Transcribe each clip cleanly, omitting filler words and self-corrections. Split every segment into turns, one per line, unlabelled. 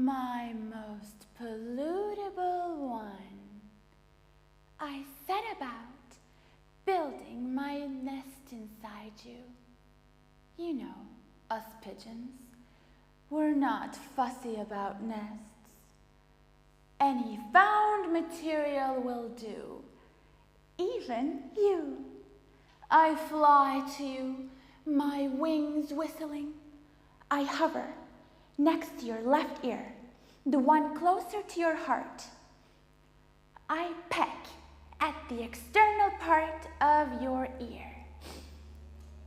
my most pollutable one. I set about building my nest inside you. You know, us pigeons, we're not fussy about nests. Any found material will do, even you. I fly to you, my wings whistling. I hover next to your left ear, the one closer to your heart. I peck at the external part of your ear.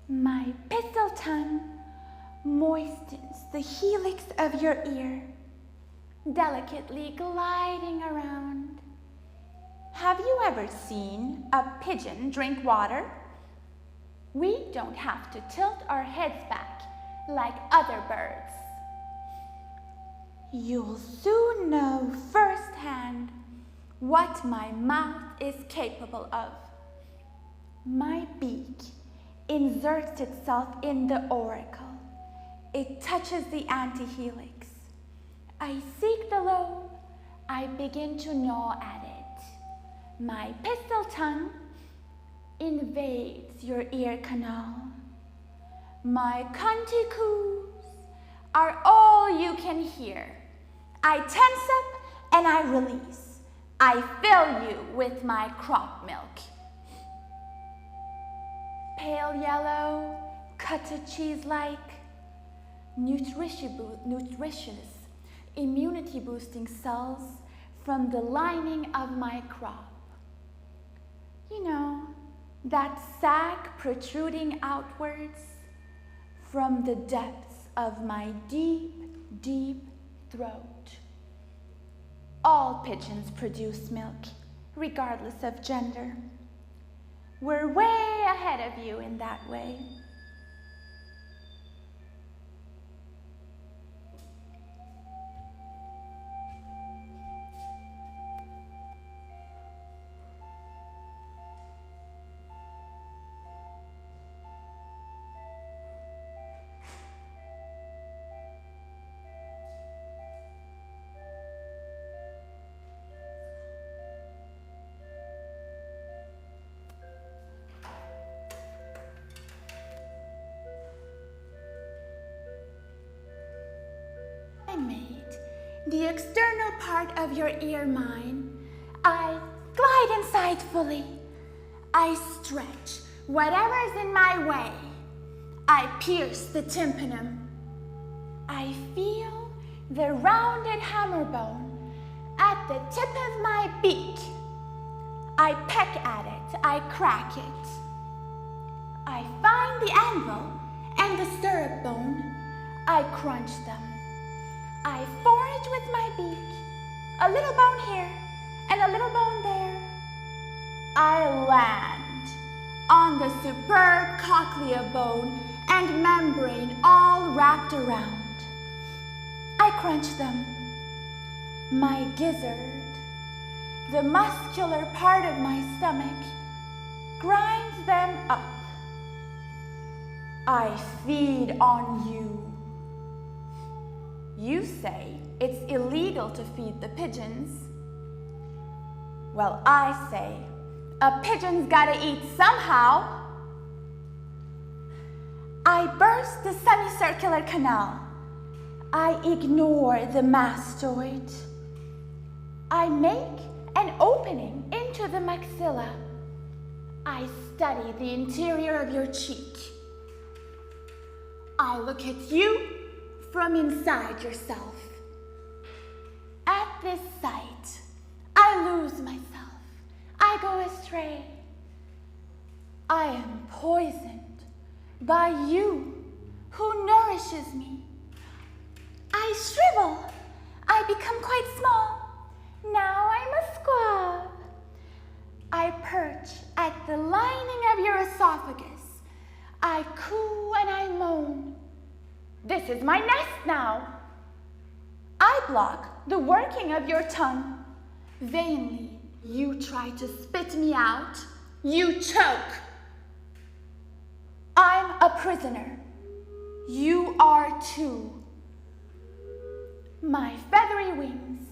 My pistol tongue moistens the helix of your ear, delicately gliding around. Have you ever seen a pigeon drink water? We don't have to tilt our heads back like other birds. You'll soon know firsthand what my mouth is capable of. My beak inserts itself in the auricle. It touches the antihelix. I seek the lobe. I begin to gnaw at it. My pistol tongue invades your ear canal. My cunty coos are all you can hear. I tense up and I release. I fill you with my crop milk. Pale yellow, cottage cheese-like, nutritious, immunity-boosting cells from the lining of my crop. You know, that sac protruding outwards from the depths of my deep, deep throat. All pigeons produce milk, regardless of gender. We're way ahead of you in that way. I made the external part of your ear mine. I glide inside fully. I stretch whatever's in my way. I pierce the tympanum. I feel the rounded hammer bone at the tip of my beak. I peck at it. I crack it. I find the anvil and the stirrup bone. I crunch them. I forage with my beak, a little bone here and a little bone there. I land on the superb cochlea bone and membrane all wrapped around. I crunch them. My gizzard, the muscular part of my stomach, grinds them up. I feed on you. You say it's illegal to feed the pigeons. Well, I say a pigeon's gotta eat somehow. I burst the semicircular canal. I ignore the mastoid. I make an opening into the maxilla. I study the interior of your cheek. I look at you from inside yourself. At this sight, I lose myself. I go astray. I am poisoned by you who nourishes me. I shrivel. I become quite small. Now I'm a squab. I perch at the lining of your esophagus. I coo and I moan. This is my nest now. I block the working of your tongue. Vainly, you try to spit me out. You choke. I'm a prisoner. You are too. My feathery wings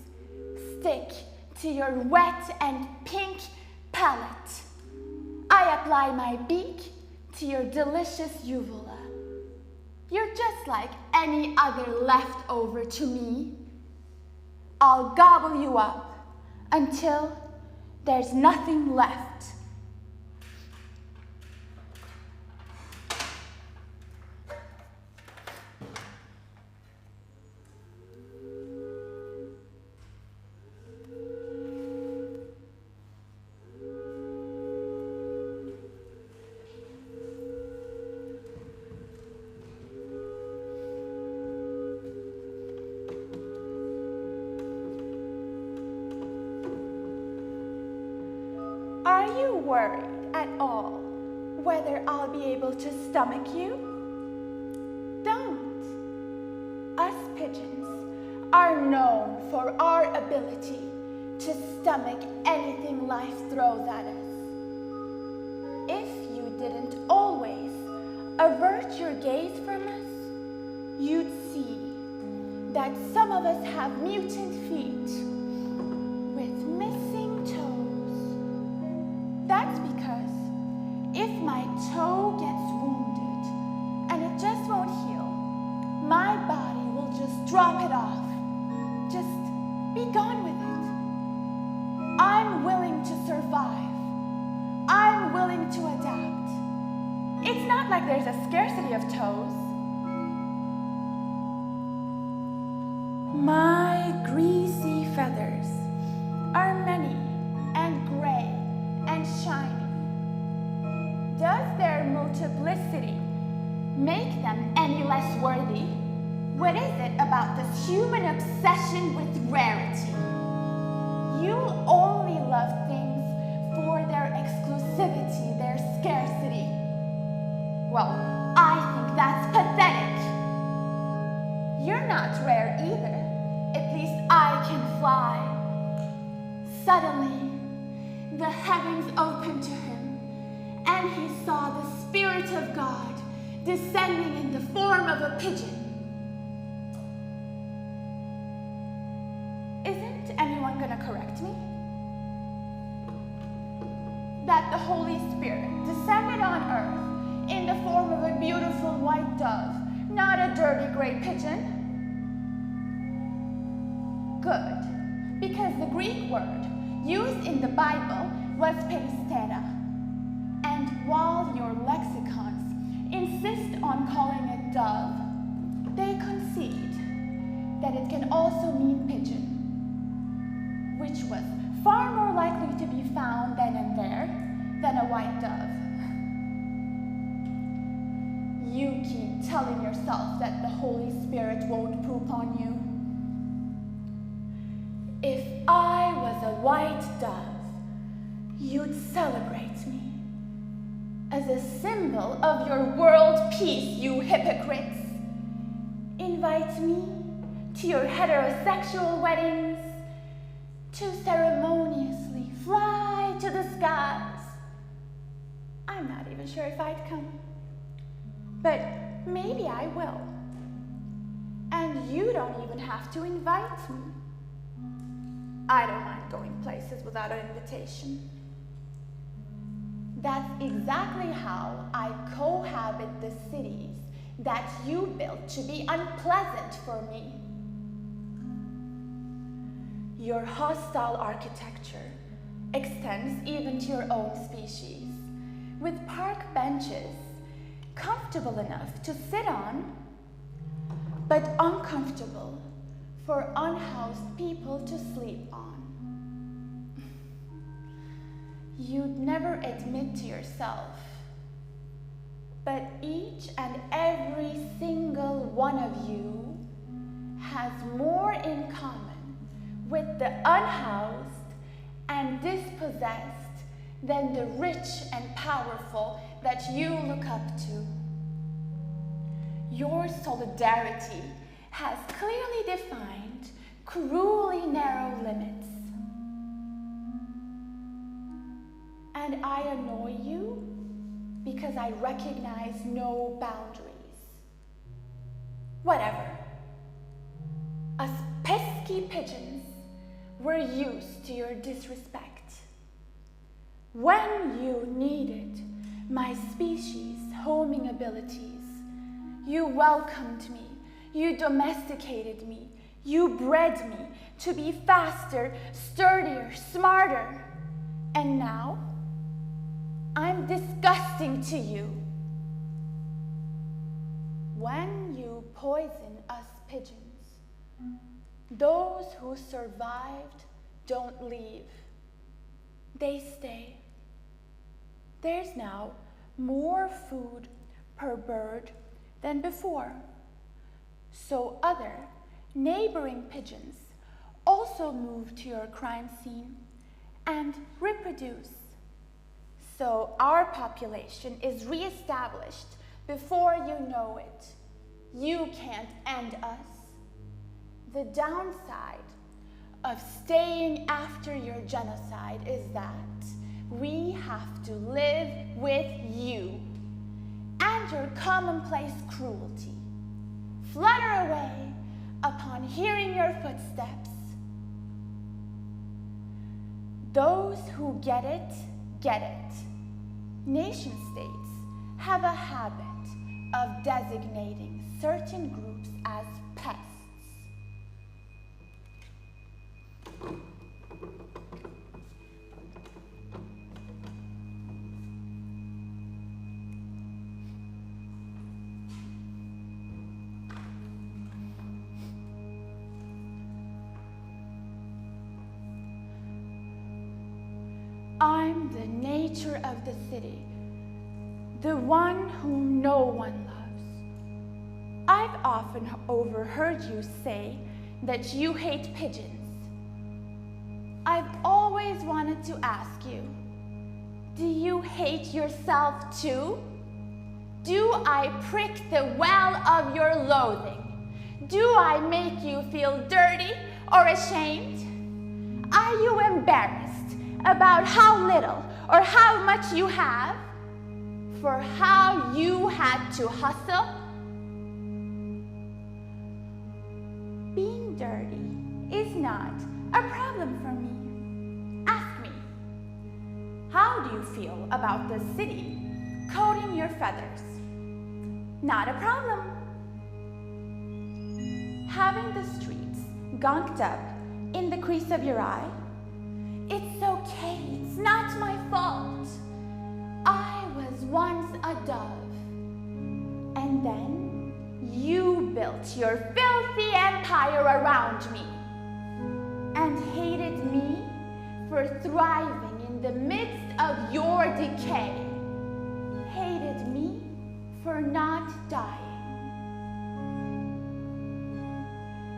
stick to your wet and pink palate. I apply my beak to your delicious uvula. You're just like any other leftover to me. I'll gobble you up until there's nothing left. Are you worried at all whether I'll be able to stomach you? Don't. Us pigeons are known for our ability to stomach anything life throws at us. If you didn't always avert your gaze from us, you'd see that some of us have mutant feet with missing toes. That's because if my toe gets wounded and it just won't heal, my body will just drop it off. Just be gone with it. I'm willing to survive. I'm willing to adapt. It's not like there's a scarcity of toes. My greasy feathers are many and gray and shiny. Does their multiplicity make them any less worthy? What is it about this human obsession with rarity? You'll only love things for their exclusivity, their scarcity. Well, I think that's pathetic. You're not rare either. At least I can fly. Suddenly, the heavens opened to him, and he saw the Spirit of God descending in the form of a pigeon. Isn't anyone going to correct me? That the Holy Spirit descended on earth in the form of a beautiful white dove, not a dirty gray pigeon. Good, because the Greek word used in the Bible was peristera. And while your lexicons insist on calling it dove, they concede that it can also mean pigeon, which was far more likely to be found then and there than a white dove. You keep telling yourself that the Holy Spirit won't poop on you. If I was a white dove, you'd celebrate me as a symbol of your world peace, you hypocrites. Invite me to your heterosexual weddings, to ceremoniously fly to the skies. I'm not even sure if I'd come, but maybe I will. And you don't even have to invite me. I don't mind going places without an invitation. That's exactly how I cohabit the cities that you built to be unpleasant for me. Your hostile architecture extends even to your own species, with park benches comfortable enough to sit on, but uncomfortable for unhoused people to sleep on. You'd never admit to yourself, but each and every single one of you has more in common with the unhoused and dispossessed than the rich and powerful that you look up to. Your solidarity has clearly defined, cruelly narrow limits. And I annoy you because I recognize no boundaries. Whatever. Us were used to your disrespect. When you needed my species' homing abilities, you welcomed me, you domesticated me, you bred me to be faster, sturdier, smarter. And now, I'm disgusting to you. When you poison us pigeons, those who survived don't leave. They stay. There's now more food per bird than before. So other neighboring pigeons also move to your crime scene and reproduce. So our population is reestablished before you know it. You can't end us. The downside of staying after your genocide is that we have to live with you and your commonplace cruelty. Flutter away upon hearing your footsteps. Those who get it, get it. Nation states have a habit of designating certain groups as pests. I'm the nature of the city, the one whom no one loves. I've often overheard you say that you hate pigeons. I've always wanted to ask you, do you hate yourself too? Do I prick the well of your loathing? Do I make you feel dirty or ashamed? Are you embarrassed about how little or how much you have, for how you had to hustle? Being dirty is not a problem for me. Ask me, how do you feel about the city coating your feathers? Not a problem. Having the streets gunked up in the crease of your eye? It's okay, it's not my fault. I was once a dove, and then you built your filthy empire around me, and hated me for thriving in the midst of your decay, hated me for not dying.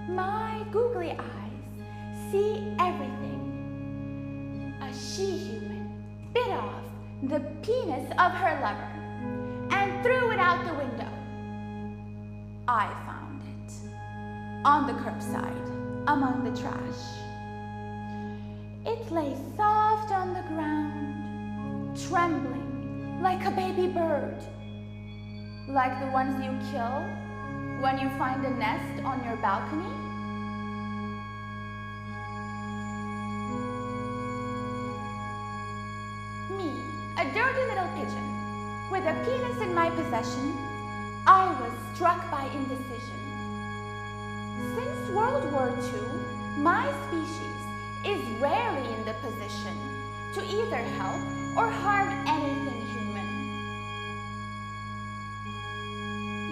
My googly eyes see everything. A she-human bit off the penis of her lover and threw it out the window. I found it on the curbside among the trash. It lay soft on the ground, trembling like a baby bird, like the ones you kill when you find a nest on your balcony. A dirty little pigeon, with a penis in my possession, I was struck by indecision. Since World War II, my species is rarely in the position to either help or harm anything human.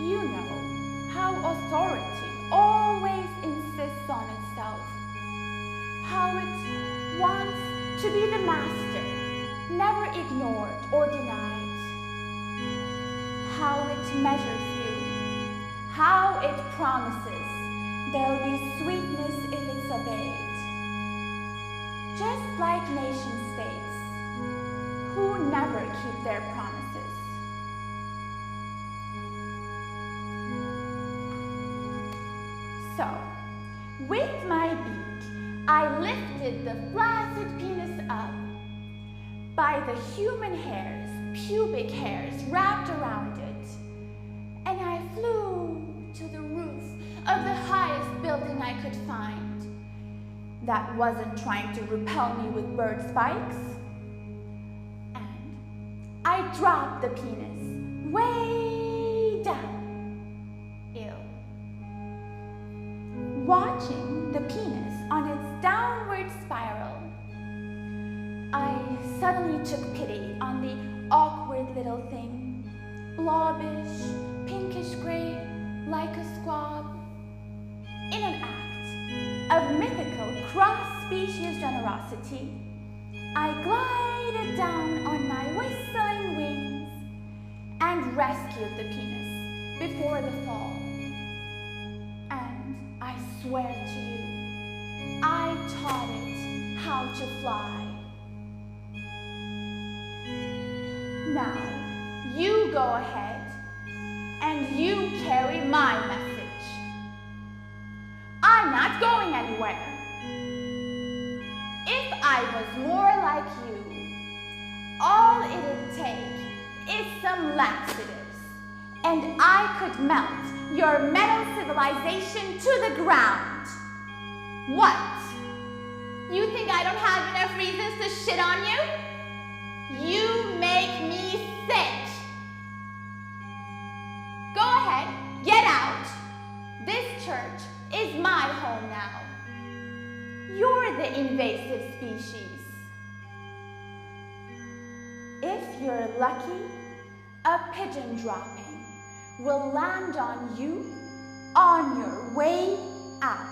You know how authority always insists on itself, how it wants to be the master, never ignored or denied, how it measures you, how it promises there'll be sweetness if it's obeyed. Just like nation states, who never keep their promises. So, with my beak, I lifted the flaccid penis up. By the human hairs, pubic hairs wrapped around it, and I flew to the roof of the highest building I could find, that wasn't trying to repel me with bird spikes. And I dropped the penis way down. Ew. Watching the penis on its downward spiral, I suddenly took pity on the awkward little thing, blobbish, pinkish gray, like a squab. In an act of mythical cross-species generosity, I glided down on my whistling wings and rescued the penis before the fall. And I swear to you, I taught it how to fly. Now, you go ahead and you carry my message. I'm not going anywhere. If I was more like you, all it'd take is some laxatives, and I could melt your metal civilization to the ground. What? You think I don't have enough reasons to shit on you? You make me sick. Go ahead, get out. This church is my home now. You're the invasive species. If you're lucky, a pigeon dropping will land on you on your way out.